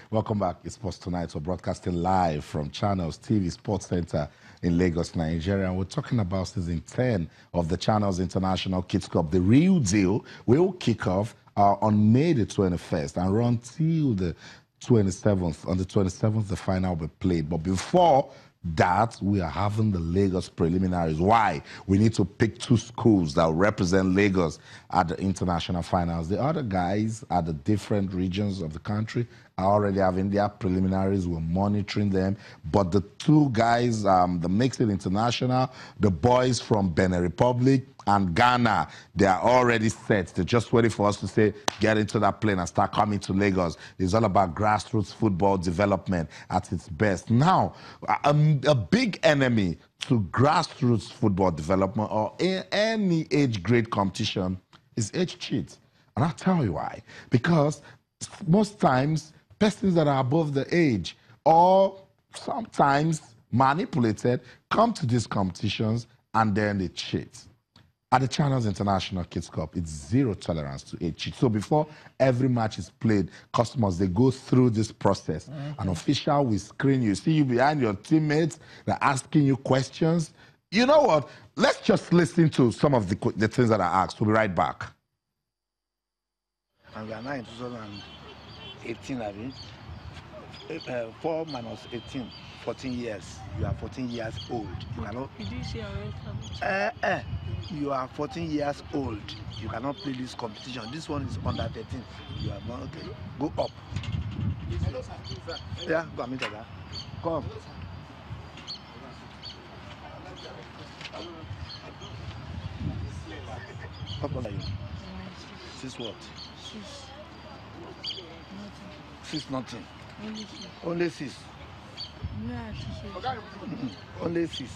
Welcome back. It's Sports Tonight. We're broadcasting live from Channels TV Sports Center in Lagos, Nigeria. And we're talking about season 10 of the Channels International Kids Cup. The real deal will kick off on May the 21st and run till the 27th. On the 27th, the final will be played. But before that, we are having the Lagos preliminaries. Why? We need to pick 2 schools that will represent Lagos at the international finals. The other guys at the different regions of the country are already having their preliminaries. We're monitoring them. But the 2 guys, the Mixed International, the boys from Benin Republic and Ghana, they are already set. They're just waiting for us to say, get into that plane and start coming to Lagos. It's all about grassroots football development at its best. Now, a big enemy to grassroots football development or any age grade competition is age cheat. And I'll tell you why. Because most times, persons that are above the age or sometimes manipulated come to these competitions and then they cheat. At the Channels International Kids Cup, it's 0 tolerance to age cheat. So before every match is played, customers, they go through this process. An official will screen you, see you behind your teammates, they're asking you questions. You know what? Let's just listen to some of the things that are asked. We'll be right back. And we are now in 2018, I mean. 4 minus 18, 14 years. You are 14 years old. You cannot. Did you say I You are 14 years old. You cannot play this competition. This one is under 13. You are not okay. Go up. Yeah, go and meet her. Come. How old are you? 6 what? 6 nothing. Only 6. Only 6.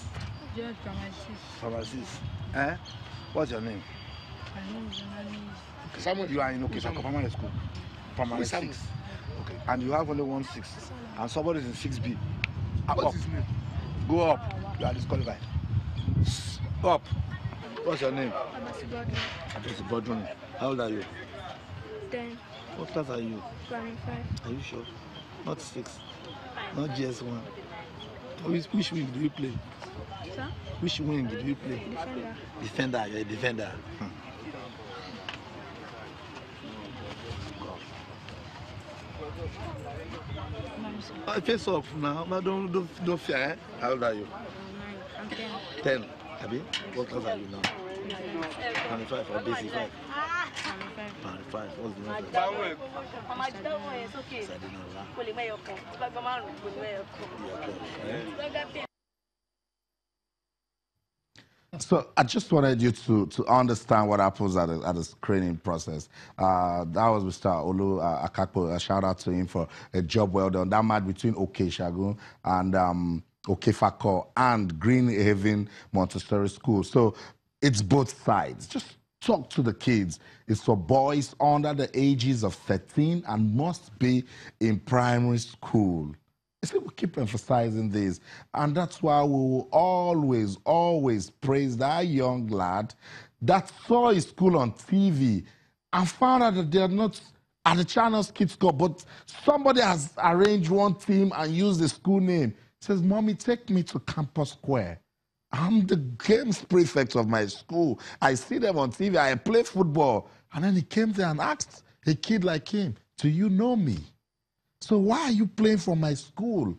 Just From 6. Eh? What's your name? Someone you are in Okesha primary school. Primary 6. Okay. And you have only 1 6. And somebody is in 6B. What's his name? Go up. You are disqualified. Up. What's your name? Abasi Bodron. How old are you? 10. What class are you? 25. Are you sure? Not 6. Not GS1. Which wing do you play? Sir? Which wing did you play? Defender. Defender, you're a defender. Face off now. Don't fear. Eh? How old are you? I'm 10. 10. Abi? What class are you now? 25 or basic 5? 5. What's the number? So I just wanted you to understand what happens at the screening process. That was Mr. Olu Akakpo. A shout out to him for a job well done. That match between Okeshagun and Okefako and Green Haven Montessori School. So it's both sides. Just talk to the kids. It's for boys under the ages of 13 and must be in primary school. I see, we keep emphasizing this, and that's why we will always praise that young lad that saw his school on TV and found out that they are not at the Channels Kids Cup, but somebody has arranged one team and used the school name. He says, "Mommy, take me to Campus Square. I'm the games prefect of my school. I see them on TV. I play football." And then he came there and asked a kid like him, "Do you know me? So why are you playing for my school?"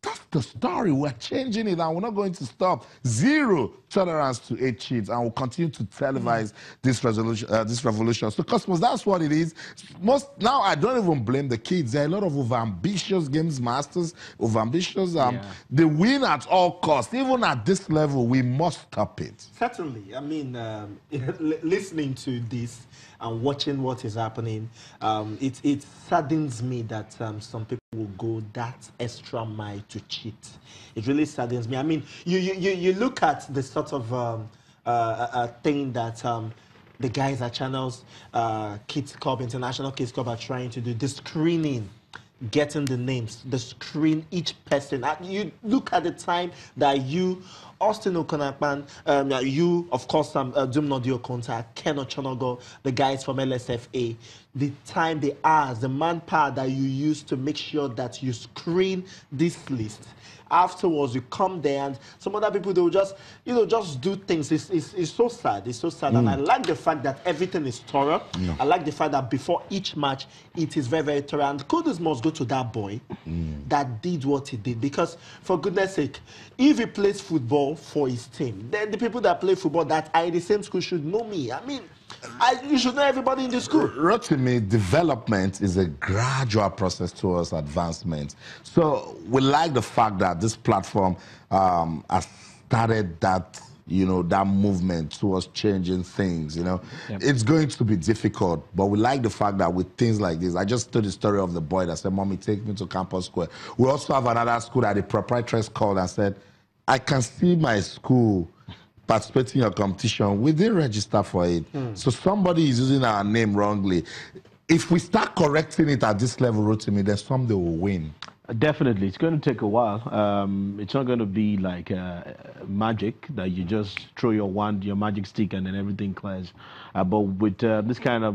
That's the story. We're changing it, and we're not going to stop. 0 tolerance to age cheats, and we'll continue to televise this revolution. So, customers, that's what it is. Now, I don't even blame the kids. There are a lot of overambitious games masters, overambitious. They win at all costs. Even at this level, we must stop it. Certainly. I mean, listening to this and watching what is happening, it saddens me that some people will go that extra mile to cheat. It really saddens me. I mean, you look at the sort of thing that the guys at Channels Kids Cup, International Kids Cup are trying to do, the screening, getting the names, the screen each person. You look at the time that you, Austin Okonapan, you, of course, Dumnodi Okonta, Ken Ochonogo, the guys from LSFA, the time, the hours, the manpower that you use to make sure that you screen this list. Afterwards, you come there, and some other people, they will just, just do things. It's so sad. It's so sad. And I like the fact that everything is thorough. Yeah. I like the fact that before each match, it is very, very thorough. And kudos must go to that boy that did what he did. Because, for goodness sake, if he plays football for his team, then the people that play football that are in the same school should know me. I mean, you should know everybody in the school. Rotimi, development is a gradual process towards advancement. So we like the fact that this platform has started that, that movement towards changing things, Yep. It's going to be difficult, but we like the fact that with things like this, I just told the story of the boy that said, "Mommy, take me to Campus Square." We also have another school that the proprietress called and said, "I can see my school participating in your competition, we didn't register for it." So somebody is using our name wrongly. If we start correcting it at this level, Rotimi, then someday we'll win. Definitely. It's going to take a while. It's not going to be like magic that you just throw your wand, your magic stick, and then everything clears. But with this kind of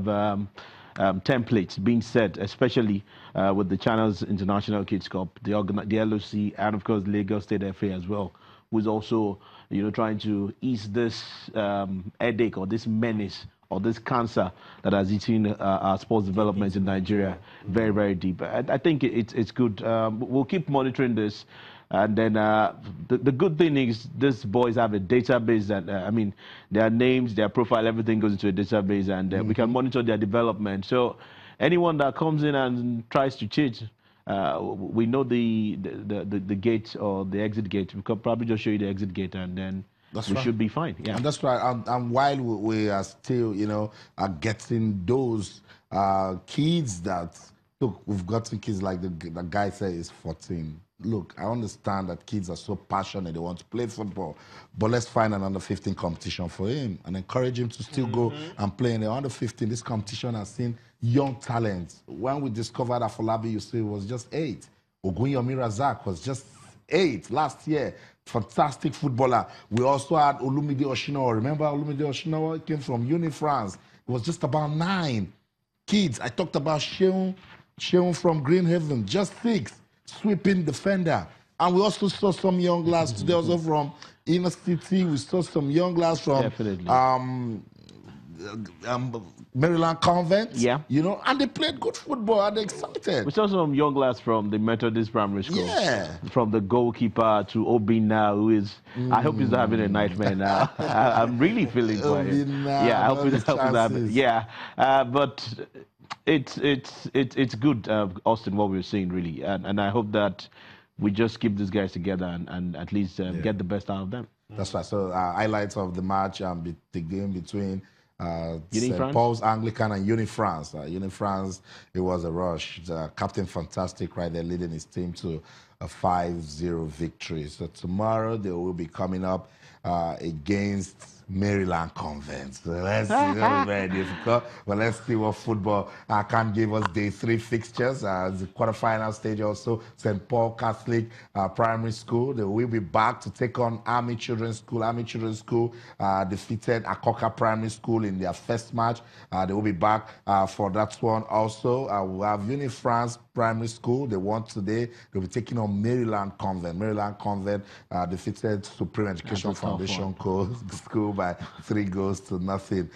templates being set, especially with the Channels International Kids Cup, the LOC, and of course Lagos State FA as well, who's also trying to ease this headache or this menace or this cancer that has eaten our sports development in Nigeria very, very deep. I think it's good. We'll keep monitoring this. And then the good thing is these boys have a database that, their names, their profile, everything goes into a database, and we can monitor their development. So anyone that comes in and tries to cheat, we know the gate or the exit gate. We could probably just show you the exit gate, and then we should be fine. Yeah, and that's right. And while we are still, are getting those kids that look, we've gotten kids like the guy said is 14. Look, I understand that kids are so passionate, they want to play football, but let's find an under 15 competition for him and encourage him to still go and play in the under 15. This competition has seen young talents. When we discovered Afolabi, you see, was just 8. Ogunyomi Razak was just 8 last year. Fantastic footballer. We also had Olumide Oshinawa. Remember Olumide Oshinawa? He came from Uni-France. It was just about 9 kids. I talked about Sheung from Greenhaven, just 6. Sweeping defender. And we also saw some young lads today also from Inner City. We saw some young lads from Maryland Convent. Yeah. And they played good football and they're excited. We saw some young lads from the Methodist Primary School. Yeah. From the goalkeeper to Obi now, who is, I hope he's not having a nightmare now. I'm really feeling for him. Yeah, I hope he's having. Yeah. But it's good, Austin, what we're seeing, really. And I hope that we just keep these guys together and at least get the best out of them. That's right. So highlights of the match, the game between St. France? Paul's Anglican and Uni-France. Uni-France, it was a rush. Captain Fantastic right there leading his team to a 5-0 victory. So tomorrow they will be coming up against Maryland Convent. So let's see, it's going to be very difficult. But let's see what football can give us. Day 3 fixtures. The quarterfinal stage also. St. Paul Catholic Primary School. They will be back to take on Army Children's School. Army Children's School defeated Akoka Primary School in their first match. They will be back for that one also. We have Uni-France Primary School. They won today. They'll be taking on Maryland Convent. Maryland Convent defeated Supreme Education Foundation School by 3-0.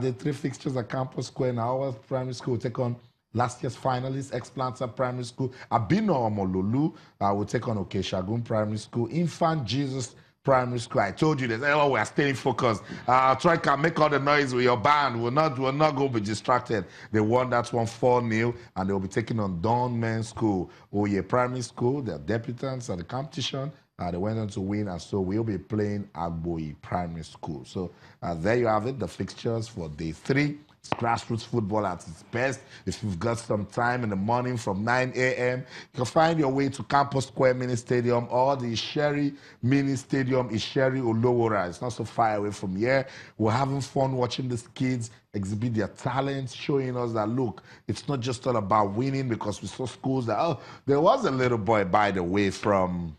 The 3 fixtures at Campus Square now. Our primary school will take on last year's finalists, Explanta Primary School. Abino Omololu will take on Okeshagun Primary School. Infant Jesus Primary School. I told you this. Oh, we are staying focused. Try to make all the noise with your band. We'll not go be distracted. They won that one 4-0, and they will be taking on Dawn Men's School. Oye Primary School. They're debutants at the competition. They went on to win, and so we'll be playing Agboyi Primary School. So there you have it, the fixtures for day 3. It's grassroots football at its best. If you've got some time in the morning from 9 a.m., you can find your way to Campus Square Mini Stadium or the Isheri Mini Stadium, Isheri Olowora. It's not so far away from here. We're having fun watching these kids exhibit their talents, showing us that, look, it's not just all about winning, because we saw schools that, there was a little boy, by the way, from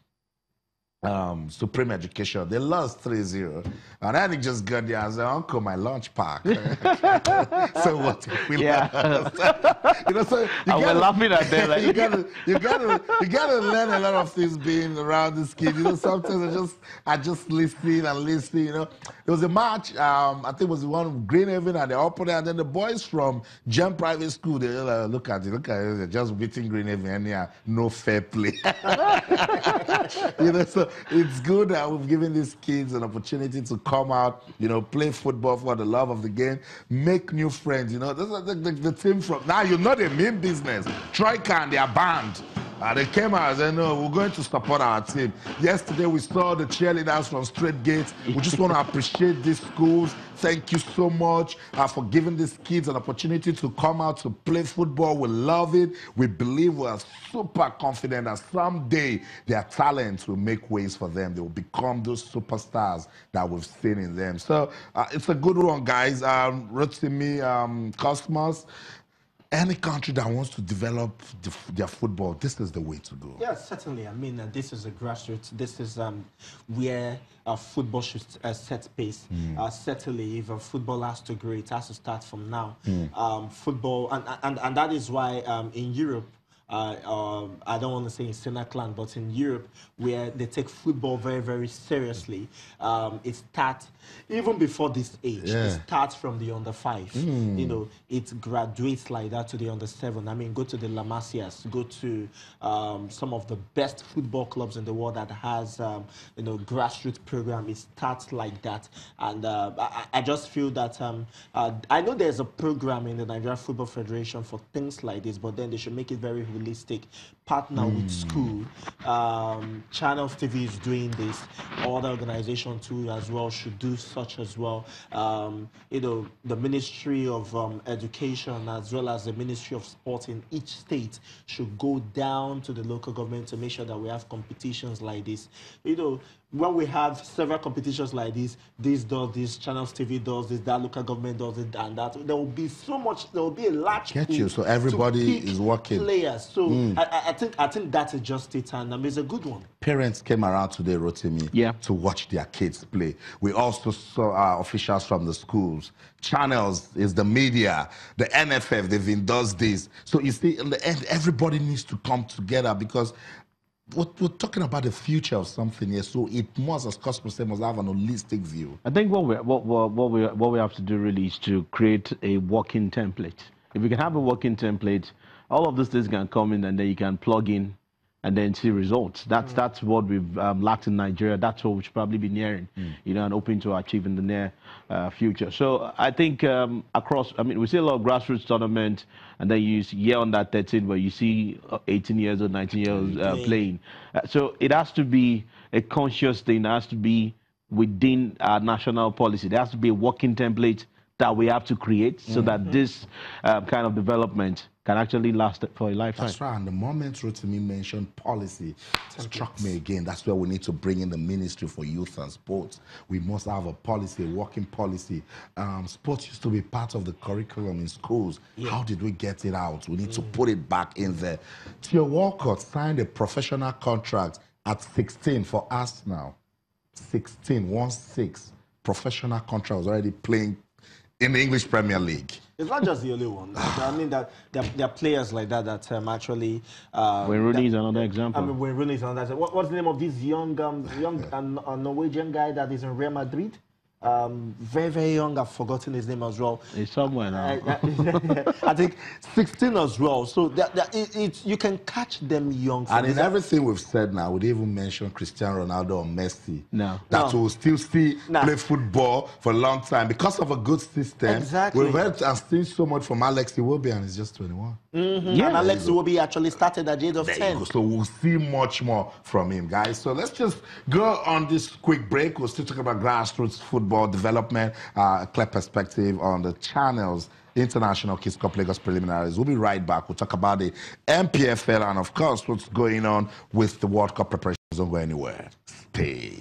Supreme Education. They lost 3-0. And then he just got there and said, Uncle, my lunch pack. So what if we lost? You know, so I was laughing at them. Like, you gotta learn a lot of things being around this kid. You know, sometimes I just listening and listening, you know. There was a match, I think it was the one with Greenhaven and the opponent, and then the boys from Gem Private School, they look at it, they're just beating Greenhaven and yeah, no fair play. You know, so it's good that we've given these kids an opportunity to come out, you know, play football for the love of the game, make new friends, you know. This is the team from, now you know they mean business. Troika and their band. They came out and said, no, we're going to support our team. Yesterday, we saw the cheerleaders from Straight Gates. We just want to appreciate these schools. Thank you so much for giving these kids an opportunity to come out to play football. We love it. We believe we are super confident that someday their talents will make ways for them. They will become those superstars that we've seen in them. So it's a good one, guys. Rotimi, Cosmos. Any country that wants to develop their football, this is the way to go. Yeah, certainly. I mean, this is a grassroots. This is where football should set pace. Certainly, if football has to grow, it has to start from now. Football, and that is why in Europe, I don't want to say in Senaclan, but in Europe, where they take football very, very seriously, it starts, even before this age, it starts from the under-5. You know, it graduates like that to the under-7. I mean, go to the La Masias, go to some of the best football clubs in the world that has, you know, grassroots program. It starts like that. And I just feel that, I know there's a program in the Nigeria Football Federation for things like this, but then they should make it very realistic. Partner with school. Channels TV is doing this. Other organizations too as well should do such as well. You know, the Ministry of Education as well as the Ministry of Sport in each state should go down to the local government to make sure that we have competitions like this. You know, when we have several competitions like this does this, Channels TV does this, that local government does it, and that, there will be so much, there will be a large pool so everybody is working. Players. So I think that is just it, and it's a good one. Parents came around today, Rotimi, to watch their kids play. We also saw officials from the schools. Channels is the media, the NFF, they've endorsed this. So you see, in the end, everybody needs to come together because we're talking about the future of something here, so it must, as Cosmos said, must have an holistic view. I think what we have to do really is to create a working template. If we can have a working template, all of these things can come in, and then you can plug in and then see results. That's what we've lacked in Nigeria. That's what we should probably be nearing, you know, and hoping to achieve in the near future. So I think across, I mean, we see a lot of grassroots tournament, and then you see year under 13 where you see 18 years old, 19 years old playing. So it has to be a conscious thing. It has to be within our national policy. There has to be a working template that we have to create so that this kind of development can actually last for a lifetime. That's right. And the moment Rotimi mentioned policy, struck me again. That's where we need to bring in the Ministry for Youth and Sports. We must have a policy, a working policy. Sports used to be part of the curriculum in schools. How did we get it out? We need to put it back in there. Theo Walcott signed a professional contract at 16 for us now. 16, 16. Professional contract, was already playing in the English Premier League. It's not just the only one. I mean, that there are players like that that actually. Wayne Rooney is another example. I mean, Wayne Rooney is another. What's the name of this young Norwegian guy that is in Real Madrid? Very, very young. I've forgotten his name as well. He's somewhere now. I think 16 as well. So you can catch them young. And in everything we've said now, we didn't even mention Cristiano Ronaldo or Messi. No. That will still play football for a long time because of a good system. Exactly. We've heard and seen so much from Alex Iwobi, and he's just 21. Yeah. And Alex Iwobi actually started at the age of 10. So we'll see much more from him, guys. So let's just go on this quick break. We'll still talk about grassroots football development, a clear perspective on the Channels International Kids Cup Lagos preliminaries. We'll be right back. We'll talk about the MPFL and, of course, what's going on with the World Cup preparations. Don't go anywhere. Stay.